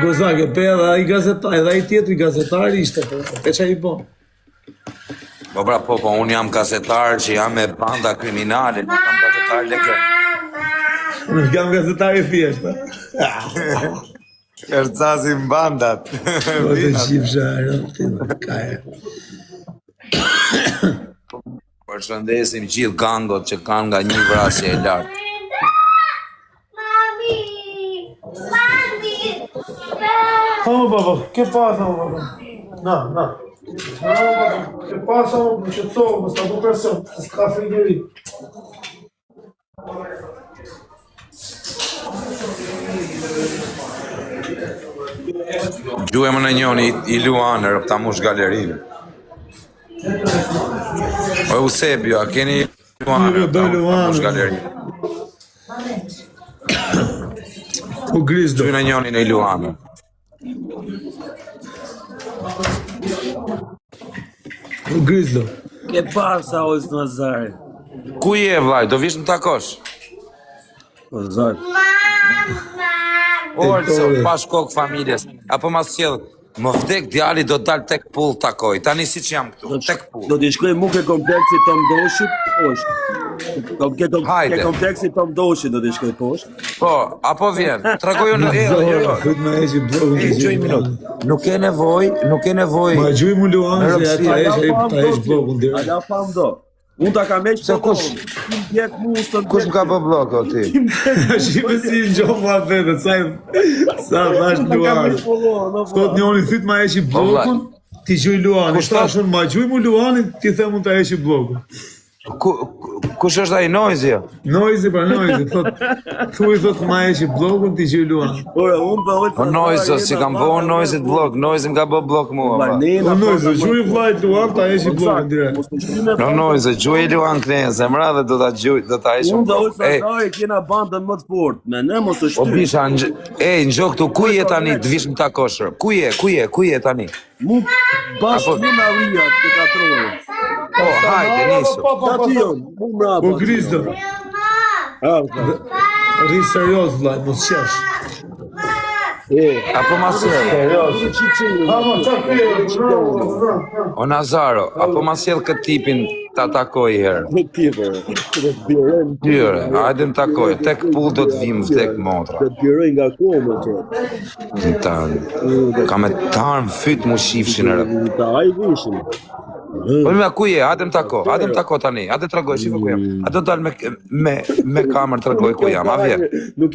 Gozake, pe edhe ai gazetar, edhe ai tjetri gazetar ishte, e çai I bën. Po pra, po, unë jam gazetar që jam me banda kriminale, nuk jam gazetar legend. Nuk jam gazetar I thjeshtë. Kërcasim bandat. Po të qifsha, kaje. Përshëndesim gjithë gangot që kanë nga një vrasje e lartë. Vamos, babá, que pasa, babá? Não. Que pasa, babá? Que sou, está com pressão, está frio. Gjuhem në njoni I Luanër, ta mush galerinë. O Eusebio, a keni Luanër, ta mush galerinë. O Grisdo. Gjuhem në njoni në Luanër. O Grisdo. Que pasa, Os Nazar? Ku je vllaj, do vish më takosh? Nazar. Orso, pash kokë familjes. Apo mas sjell, më vdek djali do dal tek pull takoj. Tani siç jam këtu, tek pull. Do t'i shkoj mu ke kompleksi të mdoshit poshtë. Ke kompleksi të mdoshit do t'i shkoj poshtë. Po, apo vjen. Tregoju në jo. Fut me eshi blogun. Gjoj minut. Nuk ke nevojë. Ma gjuj mu Luan se ta esh blogun direkt. Ala fam do. Unë ta kam heq Se kush? Kush më ka bë blok o ti? Shqipe si në gjohë mua vete, sa thash Luan. Thot njoni thyt ma eshi blokun, ti gjuj Luan. Kush Thashun ma gjuj mu Luanin, ti them unë ta eshi blokun. Kush është ai Noizi? Noizi, thot, thuj thot ma eshi blokun, ti gjuj Luan. Ora, unë pa Po Noizi, si kam bëu Noizi të blok, Noizi më ka bë blok mua. O Noizi, gjuj vllajt Luan, ta eshi blokun direkt. No Noizi, gjuj Luan këne, zemra dhe do ta gjuj, do ta heq. Unë dhe ojtë Nazari kena bandën më të fort, me ne mos është O bisha, nxo këtu, ku je tani të vish më takoshër? Ku je tani? mu bashkë mu na rria të katrojë. Po, hajde, nisu. Da ti jonë, mu mrapa. O Grisdo, rri serios vllaj, mos qesh. Apo mas O Nazaro, apo mas sjell këtë tipin ta takoj herë. Tyre, hajde më takoj, tek pull do të vim vdek motra. Të piroj nga komë të. Ka me tarm fyt mu shifshin e rëp. Ta aj vishin. Po me ku je, hajde më tako tani, hajde tregoj, shifë ku jam. A do dal me kamer tregoj ku jam, a vjen. Nuk